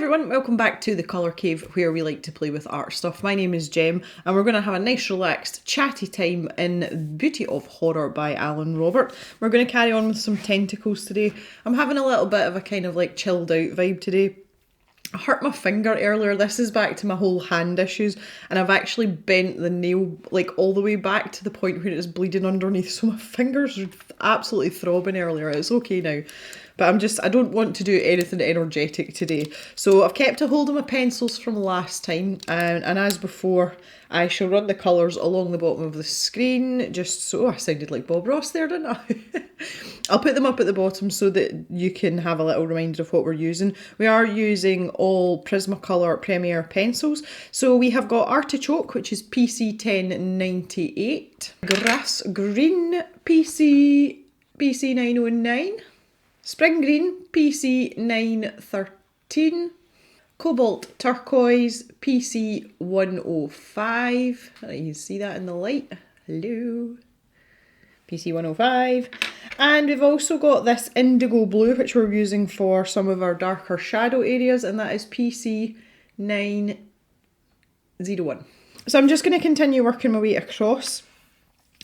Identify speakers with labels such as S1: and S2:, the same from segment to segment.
S1: everyone, welcome back to the Colour Cave where we like to play with art stuff. My name is Jem and we're going to have a nice relaxed chatty time in Beauty of Horror by Alan Robert. We're going to carry on with some tentacles today. I'm having a little bit of a kind of like chilled out vibe today. I hurt my finger earlier. This is back to my whole hand issues and I've actually bent the nail like all the way back to the point where it's bleeding underneath, so my fingers are absolutely throbbing earlier. It's okay now. But I don't want to do anything energetic today. So I've kept a hold of my pencils from last time. And as before, I shall run the colours along the bottom of the screen. Just so, I sounded like Bob Ross there, didn't I? I'll put them up at the bottom so that you can have a little reminder of what we're using. We are using all Prismacolor Premier pencils. So we have got Artichoke, which is PC 1098. Grass Green, PC 909. Spring Green, PC 913, Cobalt Turquoise, PC 105, you can see that in the light, hello, PC 105, and we've also got this Indigo Blue which we're using for some of our darker shadow areas, and that is PC 901. So I'm just going to continue working my way across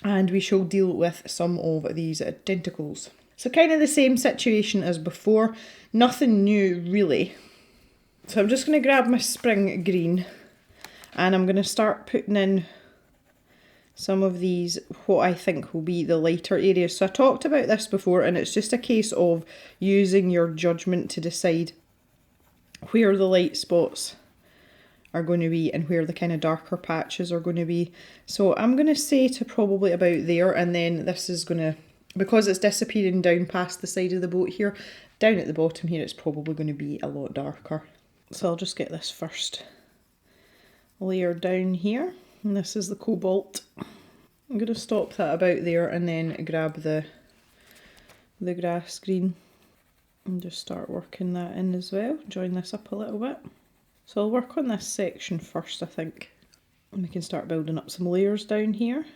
S1: and we shall deal with some of these tentacles. So kind of the same situation as before, nothing new really. So I'm just going to grab my Spring Green and I'm going to start putting in some of these, what I think will be the lighter areas. So I talked about this before and it's just a case of using your judgment to decide where the light spots are going to be and where the kind of darker patches are going to be. So I'm going to say to probably about there, and then this is going to, because it's disappearing down past the side of the boat here, down at the bottom here it's probably going to be a lot darker. So I'll just get this first layer down here, and this is the Cobalt. I'm going to stop that about there and then grab the Grass Green and just start working that in as well. Join this up a little bit. So I'll work on this section first, I think, and we can start building up some layers down here.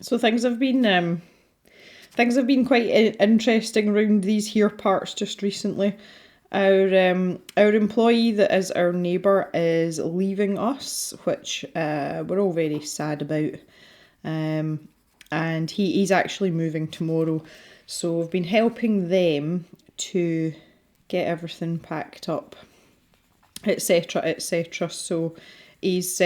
S1: So things have been quite interesting around these here parts just recently. Our employee that is our neighbour is leaving us, which we're all very sad about. And he's actually moving tomorrow. So we've been helping them to get everything packed up, etc, etc. So he's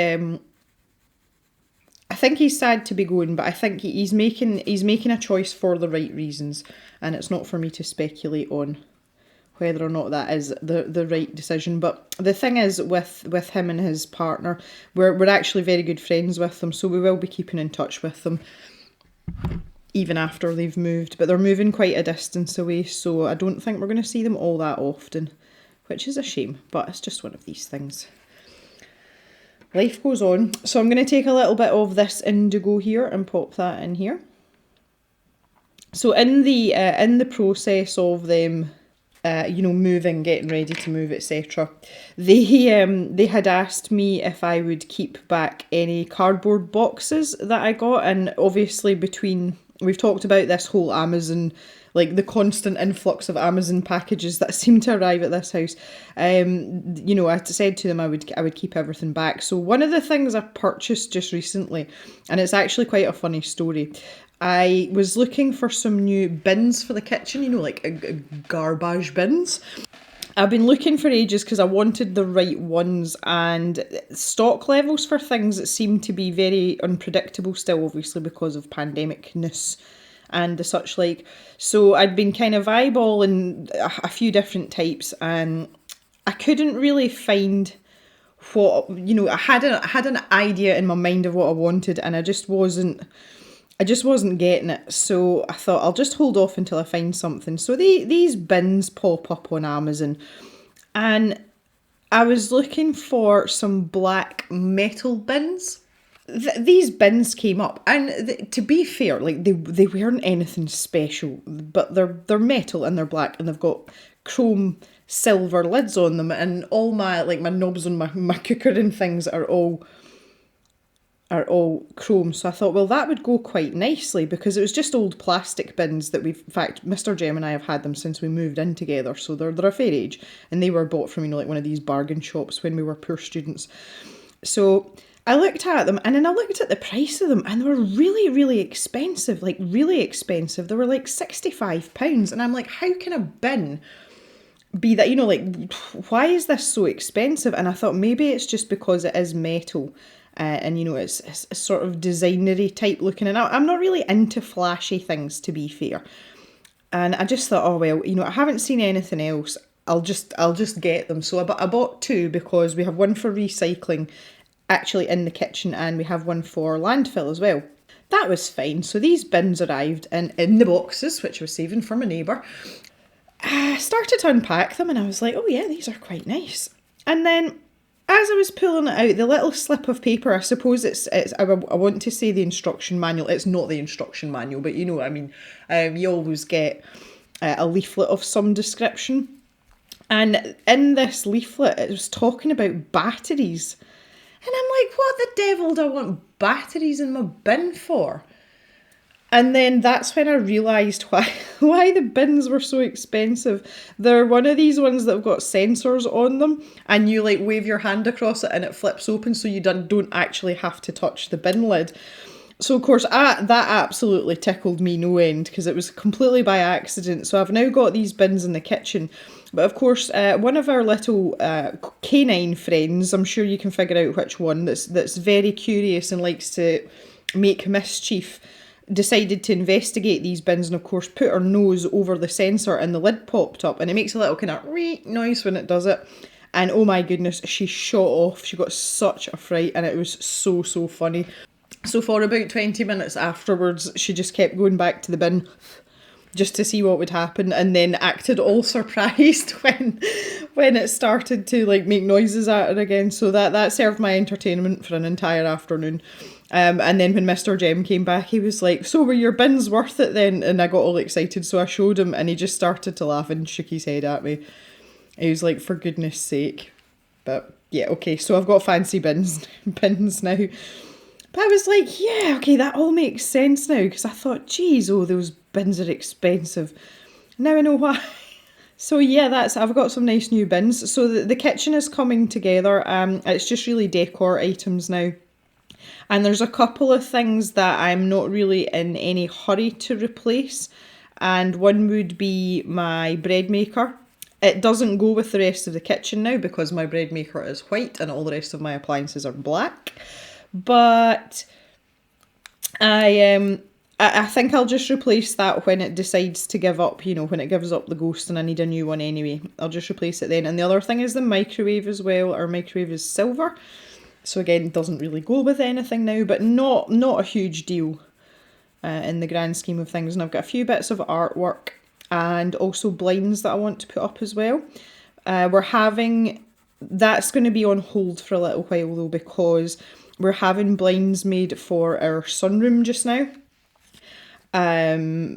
S1: I think he's sad to be going, but I think he's making a choice for the right reasons, and it's not for me to speculate on whether or not that is the right decision. But the thing is with him and his partner, we're actually very good friends with them, so we will be keeping in touch with them even after they've moved. But they're moving quite a distance away, so I don't think we're going to see them all that often, which is a shame, but it's just one of these things. Life goes on. So I'm going to take a little bit of this indigo here and pop that in here. So in the process of them, moving, getting ready to move, etc., they had asked me if I would keep back any cardboard boxes that I got, and obviously we've talked about this whole Amazon, like the constant influx of Amazon packages that seem to arrive at this house. I said to them I would keep everything back. So one of the things I purchased just recently, and it's actually quite a funny story, I was looking for some new bins for the kitchen, like garbage bins. I've been looking for ages because I wanted the right ones, and stock levels for things that seem to be very unpredictable still, obviously because of pandemicness and the such like. So I'd been kind of eyeballing a few different types and I couldn't really find what, I had an idea in my mind of what I wanted, and I just wasn't getting it. So I thought I'll just hold off until I find something. So these bins pop up on Amazon, and I was looking for some black metal bins. These bins came up, and to be fair, like they weren't anything special, but they're metal and they're black, and they've got chrome silver lids on them, and all my knobs on my cooker and things are all are all chrome. So I thought, well, that would go quite nicely because it was just old plastic bins that in fact, Mr. Jem and I have had them since we moved in together. So they're a fair age, and they were bought from, like one of these bargain shops when we were poor students. So I looked at them, and then I looked at the price of them, and they were really, really expensive, like really expensive. They were like £65. And I'm like, how can a bin be that, like, why is this so expensive? And I thought maybe it's just because it is metal. And it's sort of designery type looking, and I'm not really into flashy things, to be fair. And I just thought, oh well, I haven't seen anything else. I'll just get them. So I bought two because we have one for recycling, actually in the kitchen, and we have one for landfill as well. That was fine. So these bins arrived in the boxes, which I was saving for my neighbour. I started to unpack them, and I was like, oh yeah, these are quite nice. And then, as I was pulling it out, the little slip of paper, I suppose I want to say the instruction manual. It's not the instruction manual, but you know what I mean. You always get a leaflet of some description. And in this leaflet, it was talking about batteries. And I'm like, what the devil do I want batteries in my bin for? And then that's when I realised why the bins were so expensive. They're one of these ones that have got sensors on them, and you like wave your hand across it and it flips open, so you don't actually have to touch the bin lid. So of course that absolutely tickled me no end, because it was completely by accident. So I've now got these bins in the kitchen. But of course, one of our little canine friends, I'm sure you can figure out which one, that's very curious and likes to make mischief, decided to investigate these bins, and of course put her nose over the sensor, and the lid popped up, and it makes a little kind of reek noise when it does it. And oh my goodness, she shot off. She got such a fright, and it was so funny. So for about 20 minutes afterwards, she just kept going back to the bin just to see what would happen, and then acted all surprised when it started to like make noises at her again. So that served my entertainment for an entire afternoon. And then when Mr. Jem came back, he was like, so were your bins worth it then? And I got all excited, so I showed him, and he just started to laugh and shook his head at me. He was like, for goodness sake. But yeah, okay, so I've got fancy bins now. But I was like, yeah, okay, that all makes sense now, because I thought, geez, those bins are expensive. Now I know why. So yeah, I've got some nice new bins. So the kitchen is coming together. It's just really decor items now. And there's a couple of things that I'm not really in any hurry to replace. And one would be my bread maker. It doesn't go with the rest of the kitchen now because my bread maker is white and all the rest of my appliances are black. But I think I'll just replace that when it decides to give up, when it gives up the ghost and I need a new one anyway. I'll just replace it then. And the other thing is the microwave as well. Our microwave is silver. So again, it doesn't really go with anything now, but not a huge deal in the grand scheme of things. And I've got a few bits of artwork and also blinds that I want to put up as well. That's going to be on hold for a little while though, because we're having blinds made for our sunroom just now.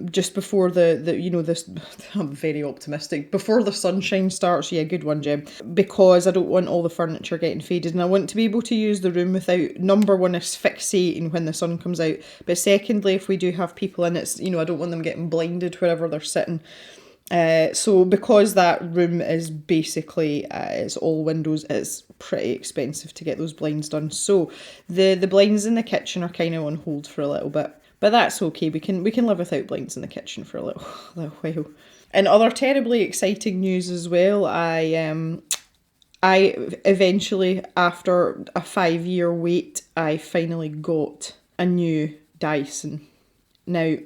S1: Just before this, I'm very optimistic, before the sunshine starts. Yeah, good one, Jem. Because I don't want all the furniture getting faded, and I want to be able to use the room without, number one, asphyxiating when the sun comes out, but secondly, if we do have people in, it's, I don't want them getting blinded wherever they're sitting. So because that room is basically, it's all windows, it's pretty expensive to get those blinds done. So the blinds in the kitchen are kind of on hold for a little bit. But that's okay, we can live without blinds in the kitchen for a little while. And other terribly exciting news as well, I eventually, after a 5-year wait, I finally got a new Dyson. Now,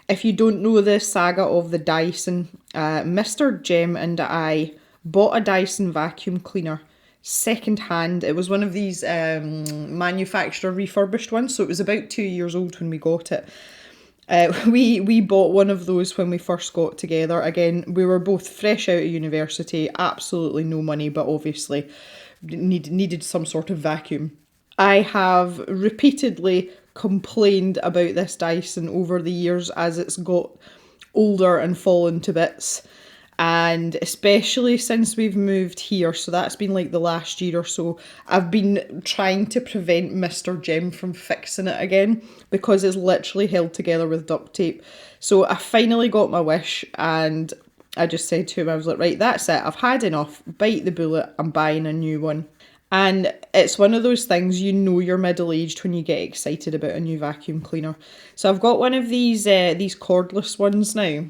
S1: if you don't know the saga of the Dyson, Mr. Jem and I bought a Dyson vacuum cleaner second hand. It was one of these manufacturer refurbished ones, so it was about 2 years old when we got it. We bought one of those when we first got together. Again, we were both fresh out of university, absolutely no money, but obviously needed some sort of vacuum. I have repeatedly complained about this Dyson over the years as it's got older and fallen to bits. And especially since we've moved here, so that's been like the last year or so, I've been trying to prevent Mr. Jem from fixing it again because it's literally held together with duct tape. So I finally got my wish, and I just said to him, I was like, right, that's it, I've had enough, bite the bullet, I'm buying a new one. And it's one of those things, you know you're middle-aged when you get excited about a new vacuum cleaner. So I've got one of these cordless ones now.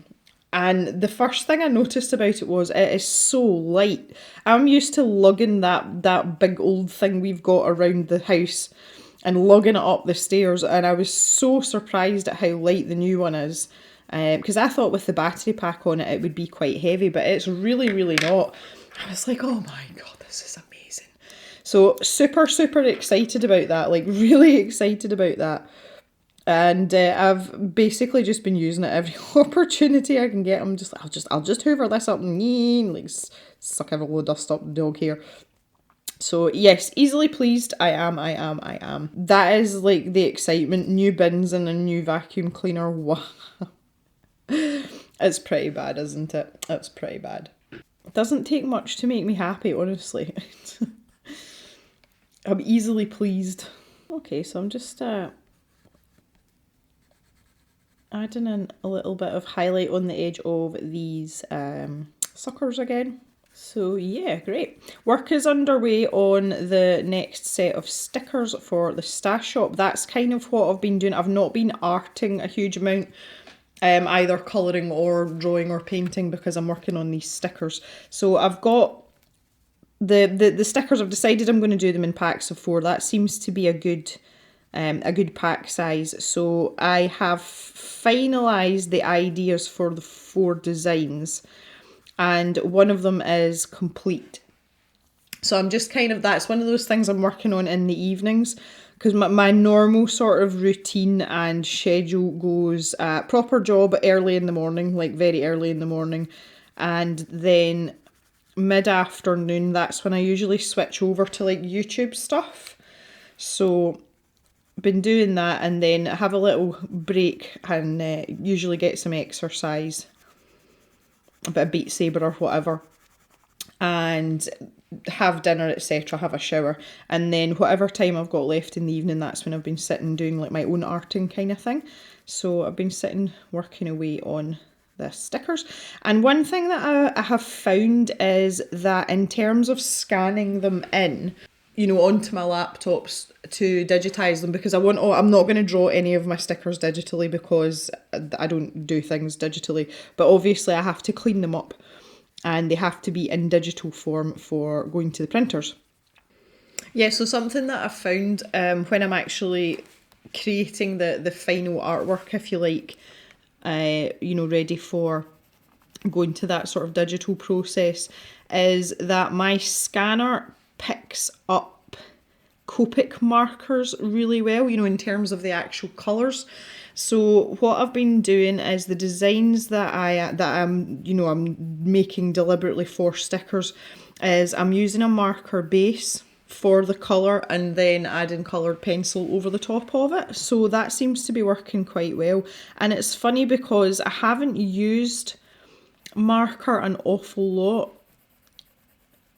S1: And the first thing I noticed about it was it is so light. I'm used to lugging that big old thing we've got around the house and lugging it up the stairs. And I was so surprised at how light the new one is. Because I thought with the battery pack on it, it would be quite heavy, but it's really, really not. I was like, oh my God, this is amazing. So super, super excited about that. Like really excited about that. And I've basically just been using it every opportunity I can get. I'll just hoover this up and like suck every load of dust up the dog here. So yes, easily pleased. I am. That is like the excitement. New bins and a new vacuum cleaner. Wow. It's pretty bad, isn't it? It's pretty bad. It doesn't take much to make me happy, honestly. I'm easily pleased. Okay, so I'm just adding in a little bit of highlight on the edge of these suckers again. So yeah, great. Work is underway on the next set of stickers for the stash shop. That's kind of what I've been doing. I've not been arting a huge amount, either colouring or drawing or painting, because I'm working on these stickers. So I've got the stickers. I've decided I'm going to do them in packs of 4. That seems to be a good pack size. So I have finalised the ideas for the 4 designs, and one of them is complete. So I'm just that's one of those things I'm working on in the evenings, because my normal sort of routine and schedule goes proper job early in the morning, like very early in the morning, and then mid-afternoon, that's when I usually switch over to like YouTube stuff. So been doing that, and then have a little break and usually get some exercise, a bit of Beat Saber or whatever, and have dinner, etc., have a shower, and then whatever time I've got left in the evening, that's when I've been sitting doing like my own arting kind of thing. So I've been sitting working away on the stickers. And one thing that I have found is that in terms of scanning them in, you know, onto my laptops to digitise them, because I'm not going to draw any of my stickers digitally because I don't do things digitally, but obviously I have to clean them up and they have to be in digital form for going to the printers. Yeah, so something that I've found when I'm actually creating the final artwork, if you like, you know, ready for going to that sort of digital process, is that my scanner picks up Copic markers really well, you know, in terms of the actual colours. So what I've been doing is the designs that I'm making deliberately for stickers, is I'm using a marker base for the colour and then adding coloured pencil over the top of it. So that seems to be working quite well. And it's funny because I haven't used marker an awful lot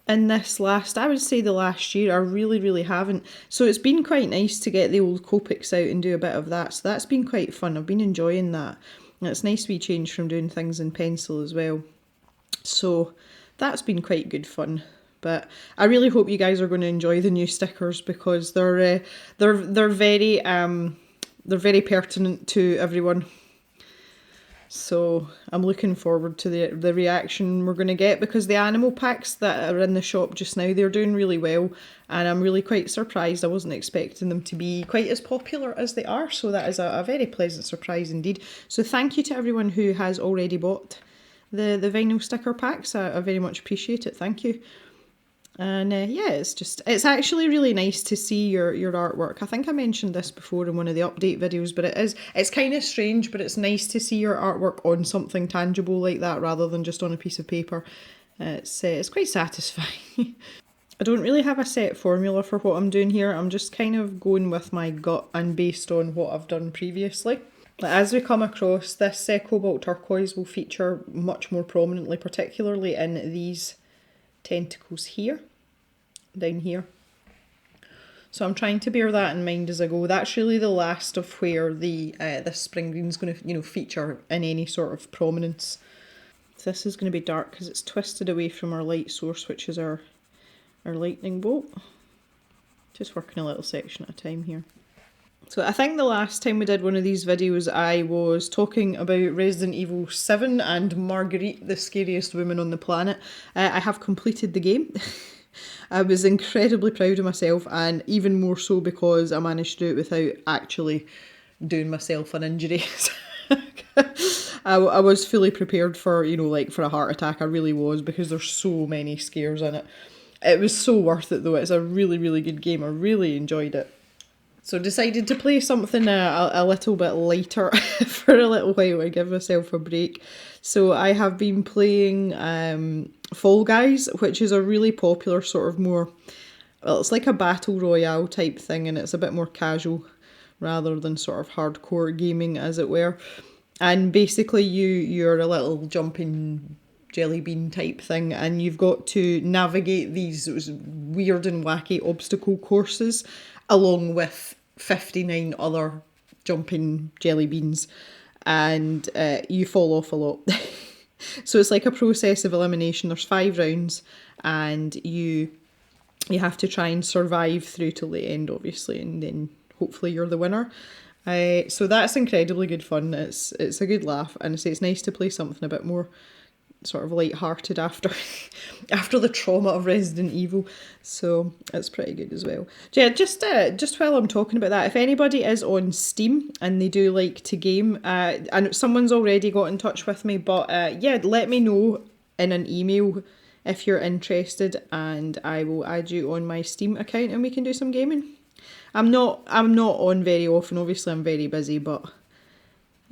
S1: in this I would say the last year. I really haven't. So it's been quite nice to get the old Copics out and do a bit of that. So that's been quite fun. I've been enjoying that. And it's nice to be changed from doing things in pencil as well. So that's been quite good fun. But I really hope you guys are going to enjoy the new stickers, because they're very pertinent to everyone. So I'm looking forward to the reaction we're going to get, because the animal packs that are in the shop just now, they're doing really well, and I'm really quite surprised. I wasn't expecting them to be quite as popular as they are, so that is a very pleasant surprise indeed. So thank you to everyone who has already bought the vinyl sticker packs. I very much appreciate it. Thank you. And yeah, it's actually really nice to see your artwork. I think I mentioned this before in one of the update videos, but it's kind of strange, but it's nice to see your artwork on something tangible like that rather than just on a piece of paper. It's quite satisfying. I don't really have a set formula for what I'm doing here. I'm just kind of going with my gut and based on what I've done previously. As we come across, this cobalt turquoise will feature much more prominently, particularly in these tentacles here, down here. So I'm trying to bear that in mind as I go. That's really the last of where the this spring green's going to, feature in any sort of prominence. So this is going to be dark because it's twisted away from our light source, which is our lightning bolt. Just working a little section at a time here. So I think the last time we did one of these videos, I was talking about Resident Evil 7 and Marguerite, the scariest woman on the planet. I have completed the game. I was incredibly proud of myself, and even more so because I managed to do it without actually doing myself an injury. I was fully prepared for, for a heart attack. I really was, because there's so many scares in it. It was so worth it though. It's a really, really good game. I really enjoyed it. So decided to play something a little bit lighter for a little while to give myself a break. So I have been playing Fall Guys, which is a really popular sort of more, well, it's like a battle royale type thing, and it's a bit more casual rather than sort of hardcore gaming, as it were. And basically you're a little jumping jelly bean type thing, and you've got to navigate these weird and wacky obstacle courses along with 59 other jumping jelly beans, and you fall off a lot. So it's like a process of elimination. There's 5 rounds, and you have to try and survive through till the end, obviously, and then hopefully you're the winner. So that's incredibly good fun. It's a good laugh, and it's nice to play something a bit more sort of light-hearted after the trauma of Resident Evil, so it's pretty good as well. Yeah, just while I'm talking about that, if anybody is on Steam and they do like to game, and someone's already got in touch with me, but yeah, let me know in an email if you're interested, and I will add you on my Steam account and we can do some gaming. I'm not on very often, obviously I'm very busy, but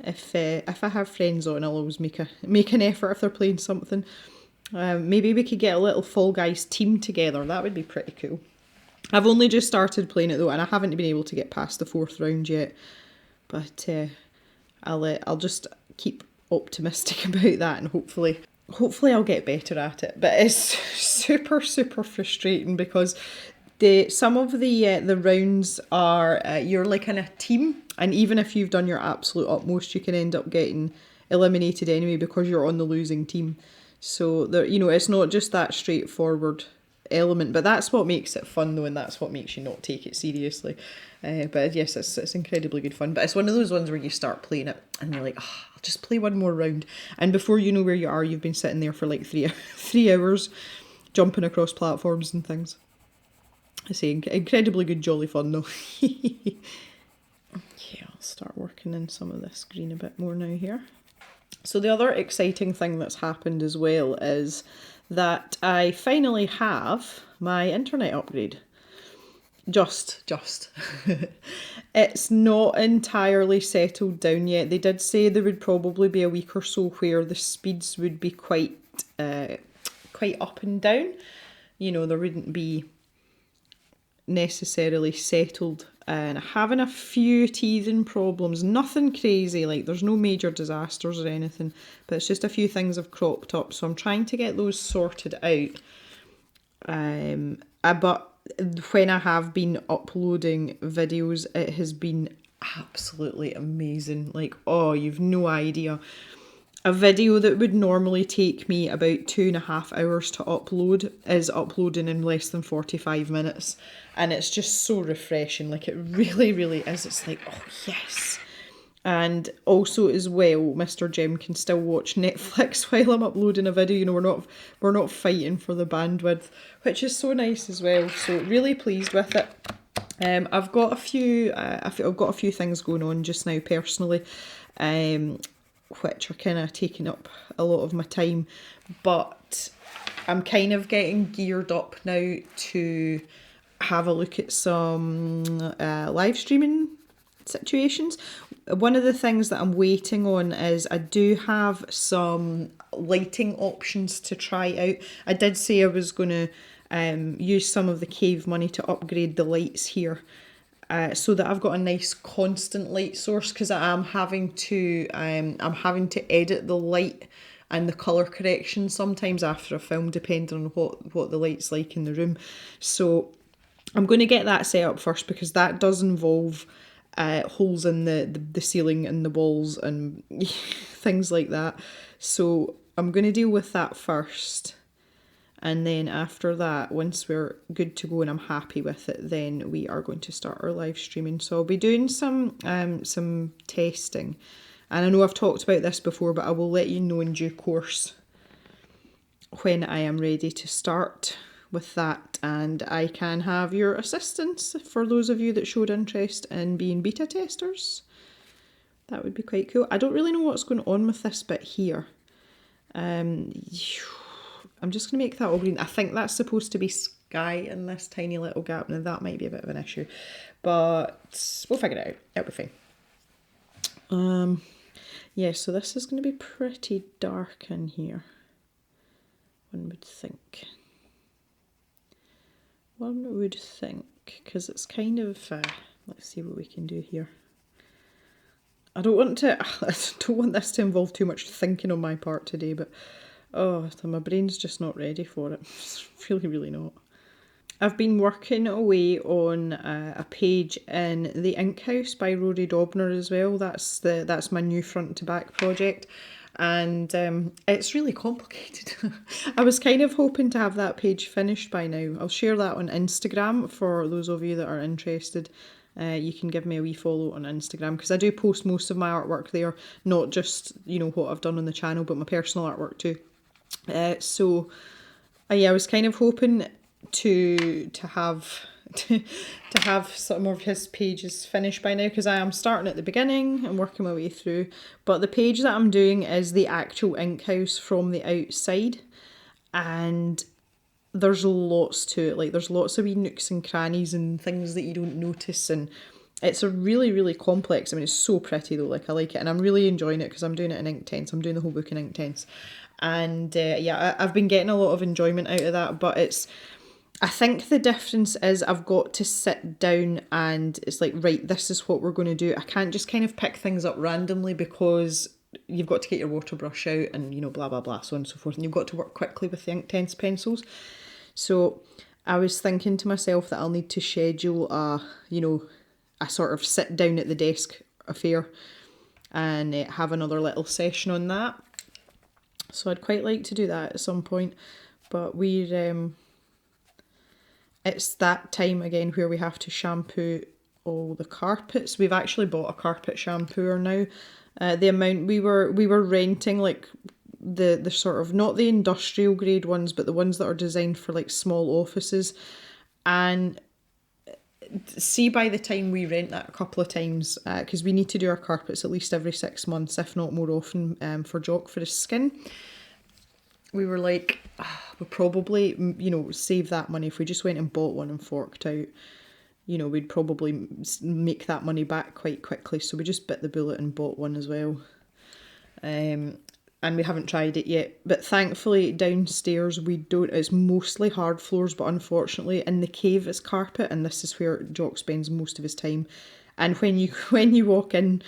S1: if I have friends on, I'll always make an effort if they're playing something. Maybe we could get a little Fall Guys team together. That would be pretty cool. I've only just started playing it though, and I haven't been able to get past the 4th round yet. But I'll just keep optimistic about that, and hopefully I'll get better at it. But it's super, super frustrating because some of the rounds are you're like in a team, and even if you've done your absolute utmost, you can end up getting eliminated anyway because you're on the losing team. So there, it's not just that straightforward element, but that's what makes it fun though, and that's what makes you not take it seriously. But yes, it's incredibly good fun. But it's one of those ones where you start playing it and you're like, I'll just play one more round, and before you know where you are, you've been sitting there for like 3 hours jumping across platforms and things. I say incredibly good, jolly fun though. Okay, I'll start working in some of this green a bit more now here. So the other exciting thing that's happened as well is that I finally have my internet upgrade. Just. It's not entirely settled down yet. They did say there would probably be a week or so where the speeds would be quite up and down. There wouldn't be necessarily settled, and having a few teething problems, nothing crazy, like there's no major disasters or anything, but it's just a few things have cropped up, so I'm trying to get those sorted out. But when I have been uploading videos, it has been absolutely amazing. Like, you've no idea. A video that would normally take me about 2.5 hours to upload is uploading in less than 45 minutes. And it's just so refreshing. Like, it really, really is. It's like, yes. And also as well, Mr. Jim can still watch Netflix while I'm uploading a video. We're not fighting for the bandwidth, which is so nice as well. So really pleased with it. I've got a few things going on just now personally, which are kind of taking up a lot of my time, but I'm kind of getting geared up now to have a look at some live streaming situations. One of the things that I'm waiting on is I do have some lighting options to try out. I did say I was going to use some of the cave money to upgrade the lights here, so that I've got a nice constant light source, because I'm having to edit the light and the colour correction sometimes after a film, depending on what the light's like in the room. So I'm going to get that set up first, because that does involve holes in the ceiling and the walls and things like that. So I'm going to deal with that first. And then after that, once we're good to go and I'm happy with it, then we are going to start our live streaming. So I'll be doing some testing. And I know I've talked about this before, but I will let you know in due course when I am ready to start with that. And I can have your assistance for those of you that showed interest in being beta testers. That would be quite cool. I don't really know what's going on with this bit here. I'm just going to make that all green. I think that's supposed to be sky in this tiny little gap. Now that might be a bit of an issue, but we'll figure it out. It'll be fine. Yeah, so this is going to be pretty dark in here, one would think. One would think, because it's kind of, let's see what we can do here. I don't want this to involve too much thinking on my part today, but oh, my brain's just not ready for it. It's really, really not. I've been working away on a page in The Ink House by Rory Dobner as well. That's my new front to back project, and it's really complicated. I was kind of hoping to have that page finished by now. I'll share that on Instagram for those of you that are interested. You can give me a wee follow on Instagram, because I do post most of my artwork there, not just what I've done on the channel, but my personal artwork too. So I was kind of hoping to have some of his pages finished by now, because I am starting at the beginning and working my way through. But the page that I'm doing is the actual Ink House from the outside, and there's lots to it. Like, there's lots of wee nooks and crannies and things that you don't notice, and it's a really, really complex. I mean, it's so pretty though. Like, I like it, and I'm really enjoying it because I'm doing it in Inktense. I'm doing the whole book in Inktense. And yeah, I've been getting a lot of enjoyment out of that, but I think the difference is I've got to sit down and it's like, right, this is what we're going to do. I can't just kind of pick things up randomly, because you've got to get your water brush out and, blah, blah, blah, so on and so forth. And you've got to work quickly with the Inktense pencils. So I was thinking to myself that I'll need to schedule a sort of sit down at the desk affair and have another little session on that. So I'd quite like to do that at some point, but it's that time again where we have to shampoo all the carpets. We've actually bought a carpet shampooer now. The amount we were renting, like the sort of, not the industrial grade ones, but the ones that are designed for like small offices. And see, by the time we rent that a couple of times, because we need to do our carpets at least every 6 months, if not more often, for Jock for his skin, we were like, we'll probably, save that money if we just went and bought one and forked out. We'd probably make that money back quite quickly. So we just bit the bullet and bought one as well. And we haven't tried it yet. But thankfully downstairs it's mostly hard floors, but unfortunately in the cave it's carpet, and this is where Jock spends most of his time. And when you walk in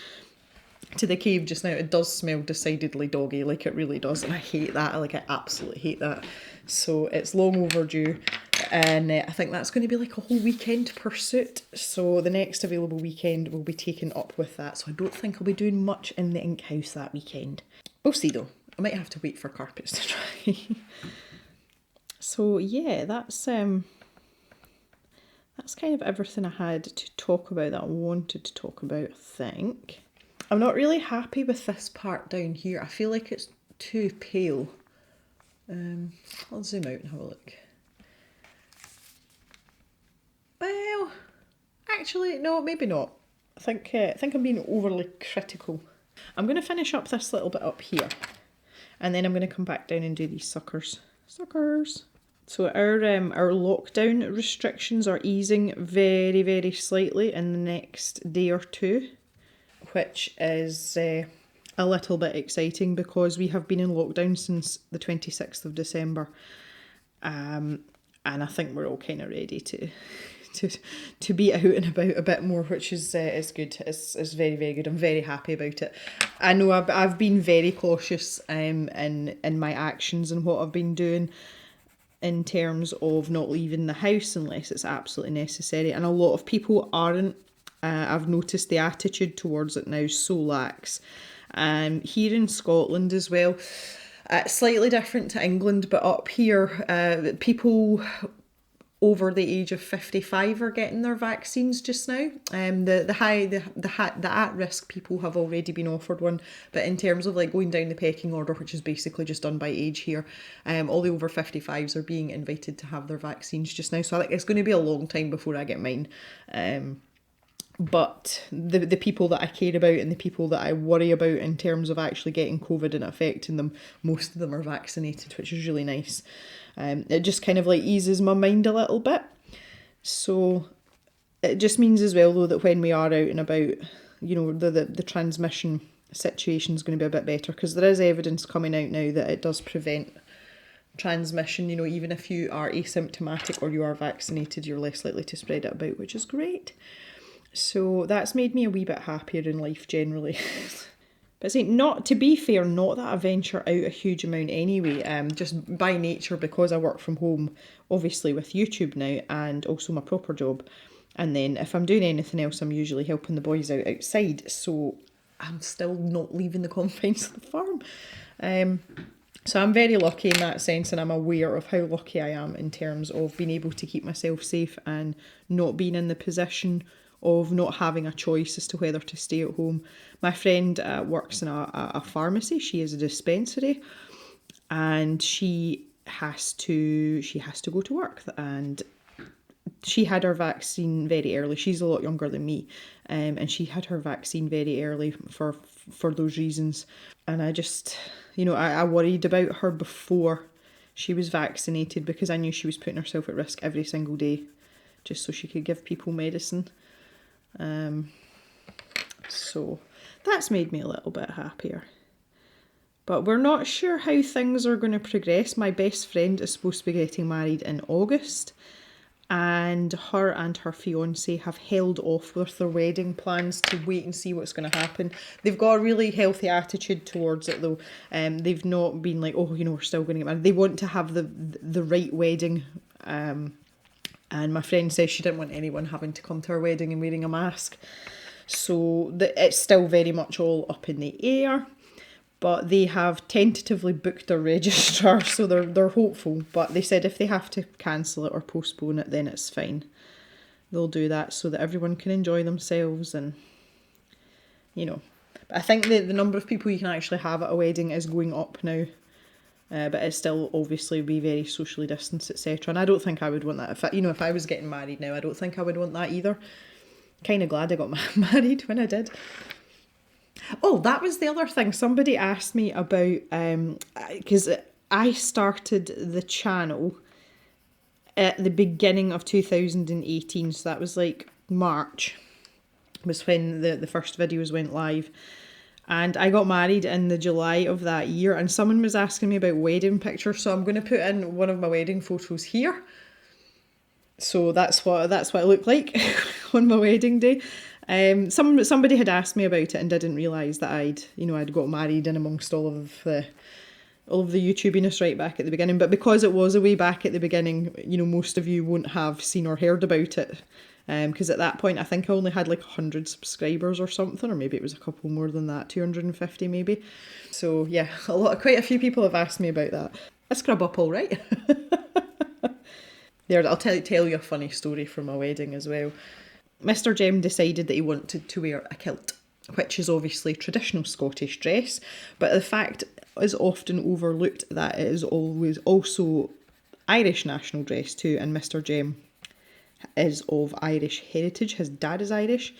S1: to the cave just now, it does smell decidedly doggy, like it really does, and I hate that. I absolutely hate that. So it's long overdue, and I think that's going to be like a whole weekend pursuit. So the next available weekend will be taken up with that. So I don't think I'll be doing much in the Ink House that weekend. We'll see though. I might have to wait for carpets to try. So yeah, that's kind of everything I had to talk about that I wanted to talk about, I think. I'm not really happy with this part down here. I feel like it's too pale. I'll zoom out and have a look. Well, actually, no, maybe not. I think I'm being overly critical. I'm going to finish up this little bit up here, and then I'm going to come back down and do these suckers. So our lockdown restrictions are easing very, very slightly in the next day or two, which is a little bit exciting, because we have been in lockdown since the 26th of December. And I think we're all kind of ready to to be out and about a bit more, which is good. It's very, very good. I'm very happy about it. I know I've been very cautious in my actions and what I've been doing in terms of not leaving the house unless it's absolutely necessary, and a lot of people aren't. I've noticed the attitude towards it now is so lax. Here in Scotland as well, slightly different to England, but up here, people over the age of 55 are getting their vaccines just now. The at-risk people have already been offered one, but in terms of like going down the pecking order, which is basically just done by age here, all the over 55s are being invited to have their vaccines just now. So I think it's going to be a long time before I get mine. But the people that I care about and the people that I worry about in terms of actually getting COVID and affecting them, most of them are vaccinated, which is really nice. It just kind of like eases my mind a little bit. So it just means as well though that when we are out and about, the transmission situation is going to be a bit better, because there is evidence coming out now that it does prevent transmission. Even if you are asymptomatic or you are vaccinated, you're less likely to spread it about, which is great. So that's made me a wee bit happier in life generally. But not that I venture out a huge amount anyway, just by nature, because I work from home, obviously with YouTube now, and also my proper job. And then if I'm doing anything else, I'm usually helping the boys out outside. So I'm still not leaving the confines of the farm. So I'm very lucky in that sense, and I'm aware of how lucky I am in terms of being able to keep myself safe and not being in the position of not having a choice as to whether to stay at home. My friend works in a pharmacy. She is a dispensary, and she has to go to work, and she had her vaccine very early. She's a lot younger than me, and she had her vaccine very early for those reasons. And I just, I worried about her before she was vaccinated, because I knew she was putting herself at risk every single day just so she could give people medicine. So that's made me a little bit happier. But we're not sure how things are going to progress. My best friend is supposed to be getting married in August, and her fiance have held off with their wedding plans to wait and see what's going to happen. They've got a really healthy attitude towards it though. They've not been like, we're still going to get married. They want to have the right wedding. And my friend says she didn't want anyone having to come to her wedding and wearing a mask. So it's still very much all up in the air. But they have tentatively booked a registrar, so they're hopeful. But they said if they have to cancel it or postpone it, then it's fine. They'll do that so that everyone can enjoy themselves, and But I think the number of people you can actually have at a wedding is going up now. But it's still obviously be very socially distanced, etc. And I don't think I would want that. If I was getting married now, I don't think I would want that either. Kind of glad I got married when I did. Oh, that was the other thing. Somebody asked me about, because I started the channel at the beginning of 2018. So that was like March was when the first videos went live. And I got married in the July of that year, and someone was asking me about wedding pictures, so I'm going to put in one of my wedding photos here. So that's what it looked like on my wedding day. Somebody had asked me about it and didn't realise that I'd got married in amongst all of the YouTubiness right back at the beginning. But because it was a way back at the beginning, most of you won't have seen or heard about it. Because at that point I think I only had like 100 subscribers or something, or maybe it was a couple more than that, 250 maybe. So yeah, quite a few people have asked me about that. I scrub up all right. There, I'll tell you a funny story from my wedding as well. Mr. Jem decided that he wanted to wear a kilt, which is obviously traditional Scottish dress, but the fact is often overlooked that it is always also Irish national dress too, and Mr. Jem is of Irish heritage. His dad is Irish.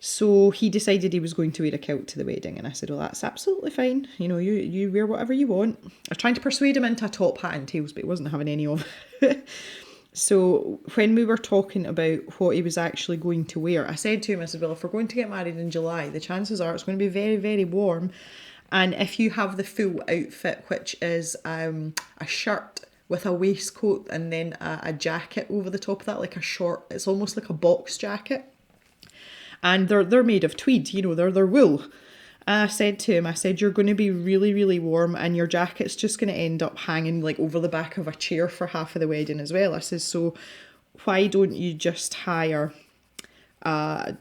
S1: So he decided he was going to wear a kilt to the wedding, and I said, well, that's absolutely fine. You wear whatever you want. I was trying to persuade him into a top hat and tails, but he wasn't having any of it. So when we were talking about what he was actually going to wear, I said to him, I said, well, if we're going to get married in July, the chances are it's going to be very, very warm. And if you have the full outfit, which is a shirt with a waistcoat and then a jacket over the top of that, like a short, it's almost like a box jacket. And they're made of tweed, you know, they're wool. And I said to him, I said, you're going to be really, really warm and your jacket's just going to end up hanging like over the back of a chair for half of the wedding as well. I says, so why don't you just hire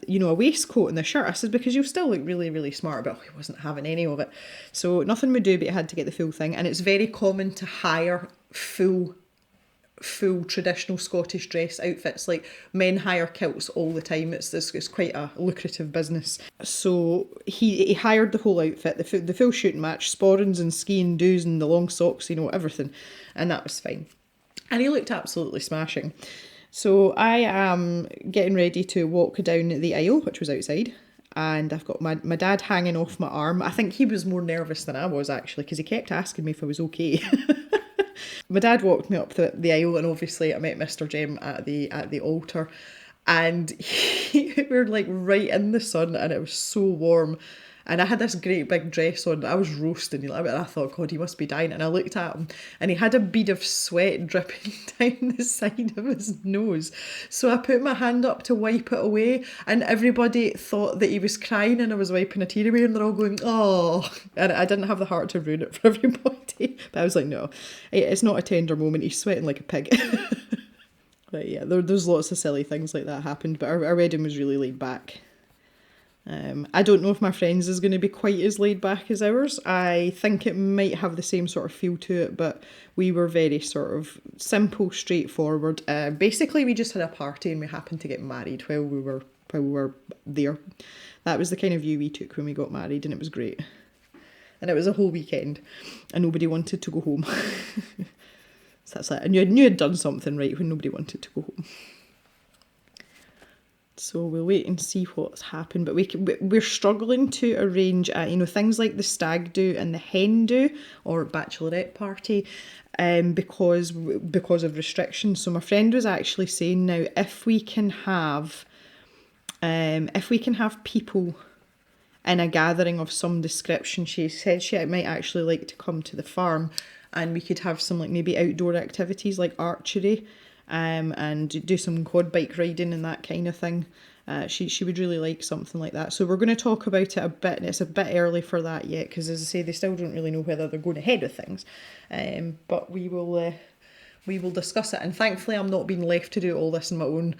S1: you know, a waistcoat and the shirt? I said, because you'll still look really, really smart, but he wasn't having any of it. So nothing would do, but I had to get the full thing. And it's very common to hire full traditional Scottish dress outfits. Like, men hire kilts all the time. It's quite a lucrative business. So he hired the whole outfit, the full shooting match, sporrans and skiing doos and the long socks, you know, everything. And that was fine. And he looked absolutely smashing. So I am getting ready to walk down the aisle, which was outside, and I've got my dad hanging off my arm. I think he was more nervous than I was, actually, because he kept asking me if I was okay. My dad walked me up the aisle, and obviously I met Mr. Jem at the altar, and we were like right in the sun, and it was so warm. And I had this great big dress on. I was roasting. And I thought, God, he must be dying. And I looked at him and he had a bead of sweat dripping down the side of his nose. So I put my hand up to wipe it away. And everybody thought that he was crying and I was wiping a tear away. And they're all going, oh. And I didn't have the heart to ruin it for everybody. But I was like, no, it's not a tender moment. He's sweating like a pig. But yeah, there's lots of silly things like that happened. But our wedding was really laid back. I don't know if my friend's is going to be quite as laid back as ours. I think it might have the same sort of feel to it, but we were very sort of simple, straightforward. Basically, we just had a party and we happened to get married while we were there. That was the kind of view we took when we got married, and it was great. And it was a whole weekend, and nobody wanted to go home. So that's it. And you knew I'd done something right when nobody wanted to go home. So we'll wait and see what's happened. But we're struggling to arrange, you know, things like the stag do and the hen do or bachelorette party, because of restrictions. So my friend was actually saying now if we can have people in a gathering of some description, she said she might actually like to come to the farm, and we could have some like maybe outdoor activities like archery. And do some quad bike riding and that kind of thing. She would really like something like that. So we're going to talk about it a bit, and it's a bit early for that yet, because as I say, they still don't really know whether they're going ahead with things. But we will discuss it. And thankfully, I'm not being left to do all this on my own.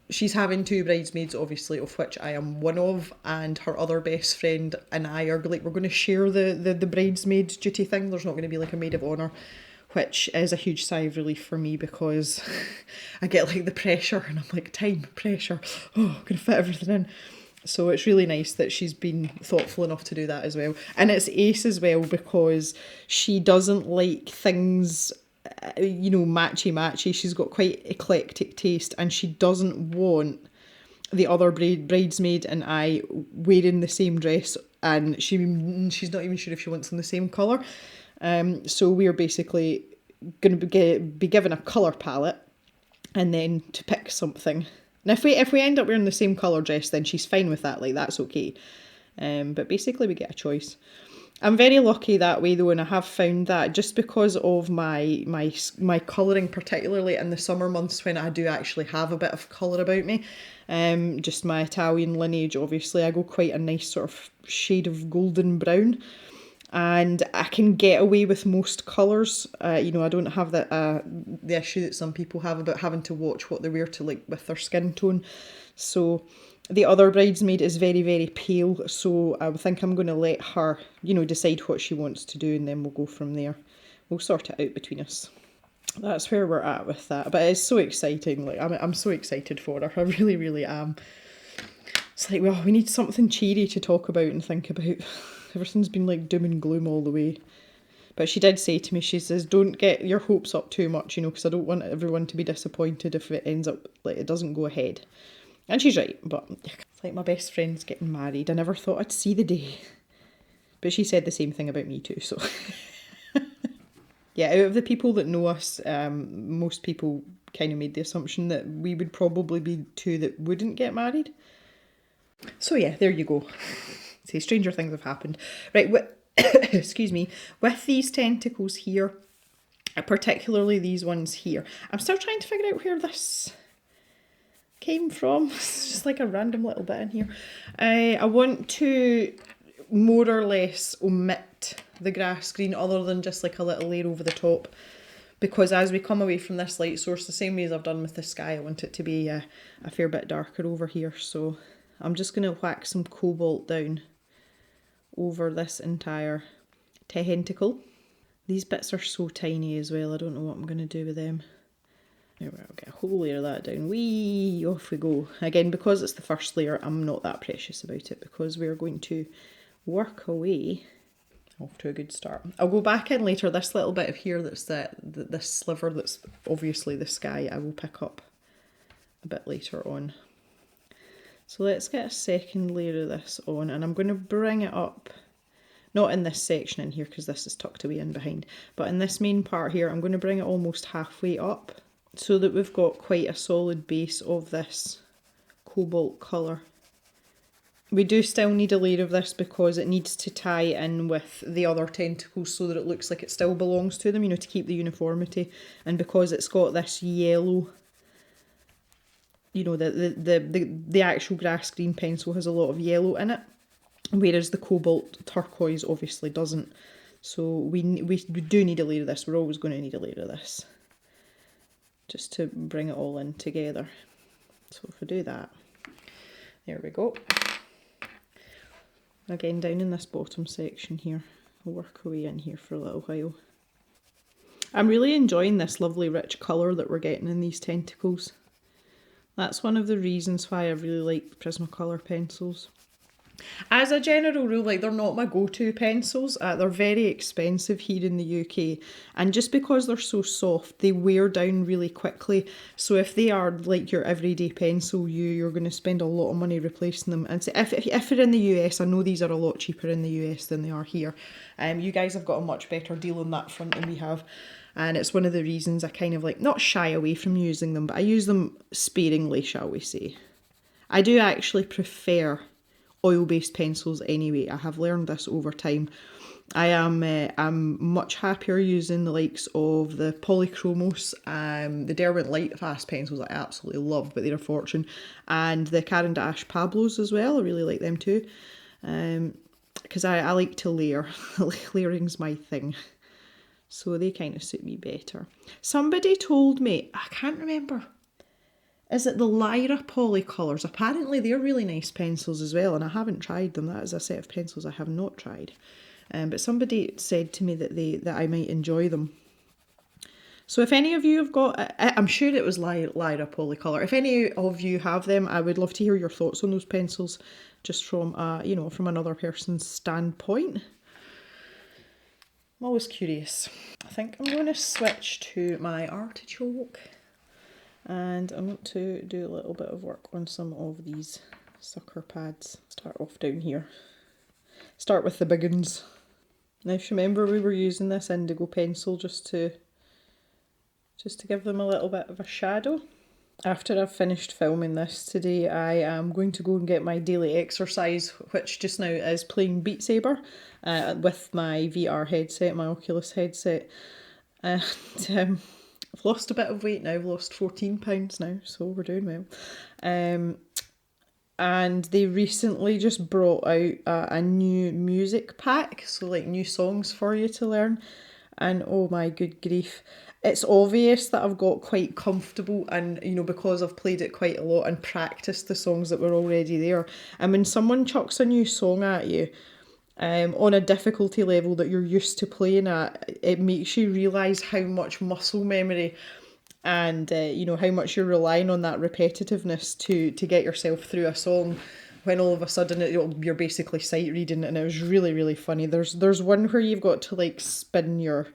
S1: She's having 2 bridesmaids, obviously, of which I am one of, and her other best friend and I are like, we're going to share the bridesmaid duty thing. There's not going to be like a maid of honour, which is a huge sigh of relief for me, because I get like the pressure and I'm like, time, pressure, I'm going to fit everything in. So it's really nice that she's been thoughtful enough to do that as well. And it's ace as well, because she doesn't like things, you know, matchy. She's got quite eclectic taste, and she doesn't want the other bridesmaid and I wearing the same dress, and she's not even sure if she wants them the same colour. So we are basically going to be given a colour palette and then to pick something. And if we end up wearing the same colour dress, then she's fine with that, like that's okay. But basically we get a choice. I'm very lucky that way though, and I have found that just because of my colouring, particularly in the summer months when I do actually have a bit of colour about me, just my Italian lineage, obviously I go quite a nice sort of shade of golden brown. And I can get away with most colours. You know, I don't have the issue that some people have about having to watch what they wear to like with their skin tone. So the other bridesmaid is very, very pale. So I think I'm going to let her, you know, decide what she wants to do, and then we'll go from there. We'll sort it out between us. That's where we're at with that. But it's so exciting. Like I'm so excited for her. I really, really am. It's like, well, we need something cheery to talk about and think about. Everything's been like doom and gloom all the way. But she did say to me, she says, don't get your hopes up too much, you know, because I don't want everyone to be disappointed if it ends up, like, it doesn't go ahead. And she's right, but it's like my best friend's getting married. I never thought I'd see the day. But she said the same thing about me too, so. Yeah, out of the people that know us, most people kind of made the assumption that we would probably be 2 that wouldn't get married. So yeah, there you go. See, stranger things have happened. Right, excuse me. With these tentacles here, particularly these ones here. I'm still trying to figure out where this came from. It's just like a random little bit in here. I want to more or less omit the grass green other than just like a little layer over the top, because as we come away from this light source, the same way as I've done with the sky, I want it to be a fair bit darker over here. So I'm just going to whack some cobalt down over this entire tentacle. These bits are so tiny as well, I don't know what I'm going to do with them. There we go, get a whole layer of that down. Whee! Off we go. Again, because it's the first layer, I'm not that precious about it, because we're going to work away. Off to a good start. I'll go back in later. This little bit of here that's this sliver that's obviously the sky, I will pick up a bit later on. So let's get a second layer of this on, and I'm going to bring it up, not in this section in here because this is tucked away in behind, but in this main part here, I'm going to bring it almost halfway up so that we've got quite a solid base of this cobalt colour. We do still need a layer of this because it needs to tie in with the other tentacles so that it looks like it still belongs to them, you know, to keep the uniformity. And because it's got this yellow, you know, the actual grass green pencil has a lot of yellow in it, whereas the cobalt turquoise obviously doesn't. So we do need a layer of this. We're always going to need a layer of this just to bring it all in together. So if I do that, there we go. Again, down in this bottom section here, I'll work away in here for a little while. I'm really enjoying this lovely rich colour that we're getting in these tentacles. That's one of the reasons why I really like Prismacolor pencils. As a general rule, like, they're not my go-to pencils. They're very expensive here in the UK, and just because they're so soft, they wear down really quickly. So if they are like your everyday pencil, you're going to spend a lot of money replacing them. And so if you're in the US, I know these are a lot cheaper in the US than they are here. You guys have got a much better deal on that front than we have. And it's one of the reasons I kind of like, not shy away from using them, but I use them sparingly, shall we say. I do actually prefer oil-based pencils anyway. I have learned this over time. I'm much happier using the likes of the Polychromos, the Derwent Light Fast pencils I absolutely love, but they're a fortune, and the Caran d'Ache Pablos as well. I really like them too, because I like to layer. Layering's my thing. So they kind of suit me better. Somebody told me, I can't remember, is it the Lyra Polycolours? Apparently they're really nice pencils as well, and I haven't tried them. That is a set of pencils I have not tried. But somebody said to me that I might enjoy them. So if any of you have got, I'm sure it was Lyra Polycolour. If any of you have them, I would love to hear your thoughts on those pencils, just from, you know, from another person's standpoint. I'm always curious. I think I'm going to switch to my artichoke, and I want to do a little bit of work on some of these sucker pads. Start off down here. Start with the big ones. Now if you remember, we were using this indigo pencil just to give them a little bit of a shadow. After I've finished filming this today, I am going to go and get my daily exercise, which just now is playing Beat Saber with my VR headset, my Oculus headset. And I've lost a bit of weight now. I've lost 14 pounds now, so we're doing well. And they recently just brought out a new music pack, so like new songs for you to learn. And oh my good grief, it's obvious that I've got quite comfortable, and you know, because I've played it quite a lot and practiced the songs that were already there. And when someone chucks a new song at you on a difficulty level that you're used to playing at, it makes you realise how much muscle memory and you know, how much you're relying on that repetitiveness to get yourself through a song, when all of a sudden you're basically sight reading. And it was really, really funny. There's one where you've got to like spin your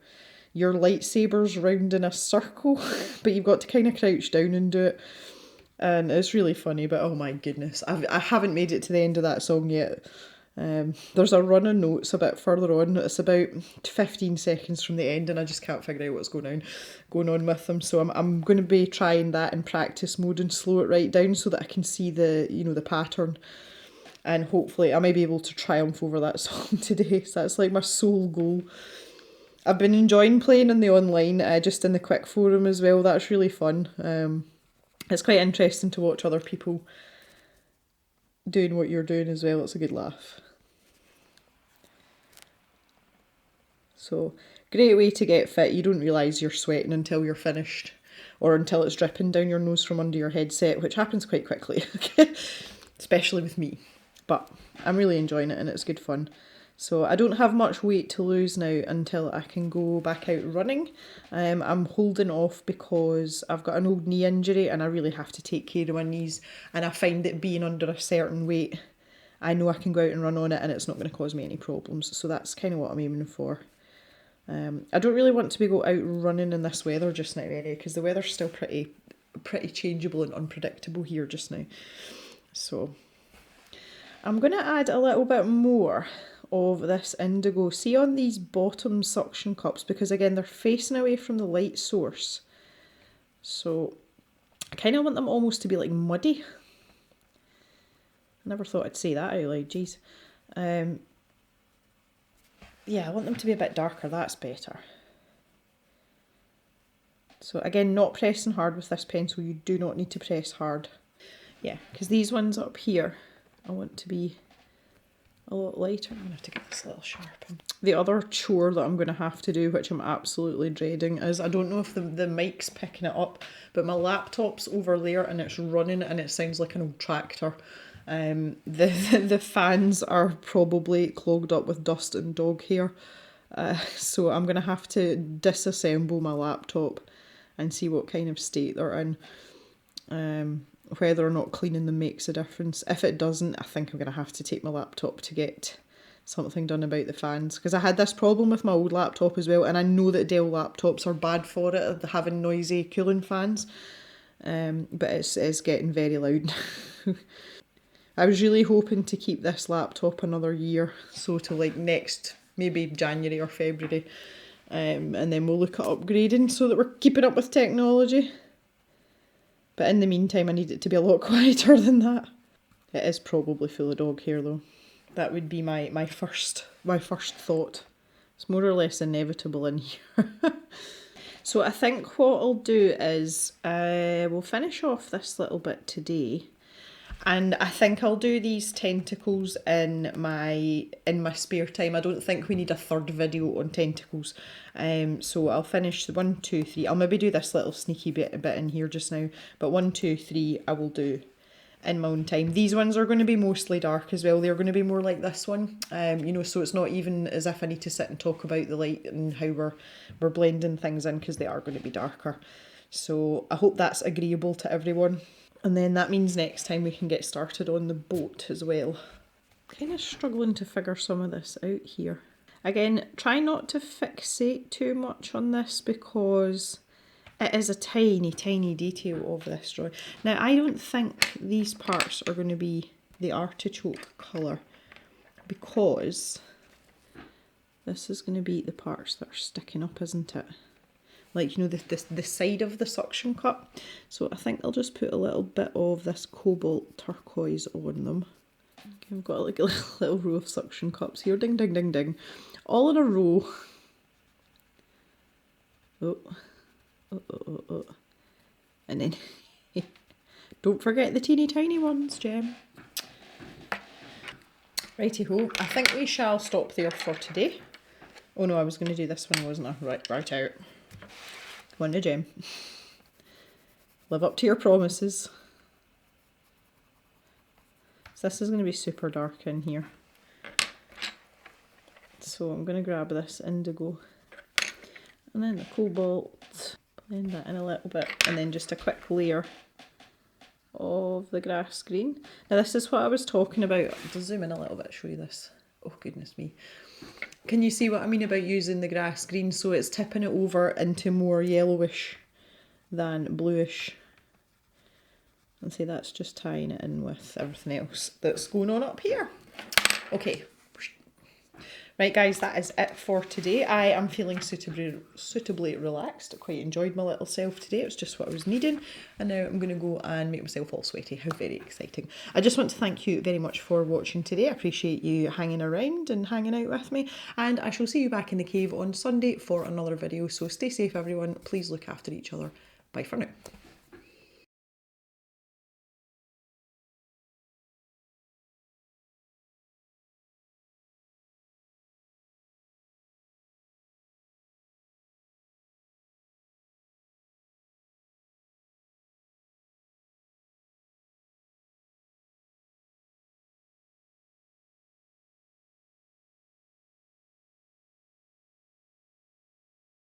S1: lightsabers round in a circle, but you've got to kind of crouch down and do it, and it's really funny. But oh my goodness, I haven't made it to the end of that song yet. There's a run of notes a bit further on. It's about 15 seconds from the end, and I just can't figure out what's going on with them. So I'm going to be trying that in practice mode and slow it right down so that I can see the pattern, and hopefully I may be able to triumph over that song today. So that's like my sole goal. I've been enjoying playing in the online, just in the quick forum as well. That's really fun. It's quite interesting to watch other people doing what you're doing as well. It's a good laugh. So, great way to get fit. You don't realise you're sweating until you're finished, or until it's dripping down your nose from under your headset, which happens quite quickly, especially with me. But I'm really enjoying it and it's good fun. So I don't have much weight to lose now until I can go back out running. I'm holding off because I've got an old knee injury and I really have to take care of my knees. And I find that being under a certain weight, I know I can go out and run on it and it's not going to cause me any problems. So that's kind of what I'm aiming for. I don't really want to be go out running in this weather just now anyway, because the weather's still pretty changeable and unpredictable here just now. So I'm going to add a little bit more of this indigo. See on these bottom suction cups, because again they're facing away from the light source. So I kind of want them almost to be like muddy. I never thought I'd say that out loud, jeez. Yeah, I want them to be a bit darker, that's better. So again, not pressing hard with this pencil, you do not need to press hard. Yeah, because these ones up here, I want to be a lot lighter. I'm going to have to get this a little sharpened. The other chore that I'm going to have to do, which I'm absolutely dreading, is I don't know if the mic's picking it up, but my laptop's over there and it's running and it sounds like an old tractor. The fans are probably clogged up with dust and dog hair. So I'm going to have to disassemble my laptop and see what kind of state they're in. Whether or not cleaning them makes a difference. If it doesn't, I think I'm going to have to take my laptop to get something done about the fans. Because I had this problem with my old laptop as well, and I know that Dell laptops are bad for it, having noisy cooling fans. But it's getting very loud. I was really hoping to keep this laptop another year, so to like next, maybe January or February. And then we'll look at upgrading so that we're keeping up with technology. But in the meantime, I need it to be a lot quieter than that. It is probably full of dog hair though. That would be my first thought. It's more or less inevitable in here. So I think what I'll do is we'll finish off this little bit today. And I think I'll do these tentacles in my spare time. I don't think we need a third video on tentacles. So I'll finish the 1, 2, 3. I'll maybe do this little sneaky bit in here just now. But 1, 2, 3 I will do in my own time. These ones are going to be mostly dark as well. They're going to be more like this one. You know, so it's not even as if I need to sit and talk about the light and how we're blending things in, because they are going to be darker. So I hope that's agreeable to everyone. And then that means next time we can get started on the boat as well. Kind of struggling to figure some of this out here. Again, try not to fixate too much on this because it is a tiny, tiny detail of this drawing. Now, I don't think these parts are going to be the artichoke colour because this is going to be the parts that are sticking up, isn't it? Like, you know, the side of the suction cup. So I think I'll just put a little bit of this cobalt turquoise on them. Okay, I've got like a little row of suction cups here. Ding, ding, ding, ding. All in a row. Oh. And then, don't forget the teeny tiny ones, Jem. Righty-ho. I think we shall stop there for today. Oh no, I was going to do this one, wasn't I? Right out. Come on, Jem. Live up to your promises. So this is going to be super dark in here. So I'm going to grab this indigo and then the cobalt, blend that in a little bit, and then just a quick layer of the grass green. Now this is what I was talking about. I'll zoom in a little bit, show you this. Oh goodness me. Can you see what I mean about using the grass green? So it's tipping it over into more yellowish than bluish. And see, that's just tying it in with everything else that's going on up here. Okay. Right, guys, that is it for today. I am feeling suitably relaxed. Quite enjoyed my little self today. It was just what I was needing. And now I'm going to go and make myself all sweaty. How very exciting. I just want to thank you very much for watching today. I appreciate you hanging around and hanging out with me. And I shall see you back in the cave on Sunday for another video. So stay safe, everyone. Please look after each other. Bye for now.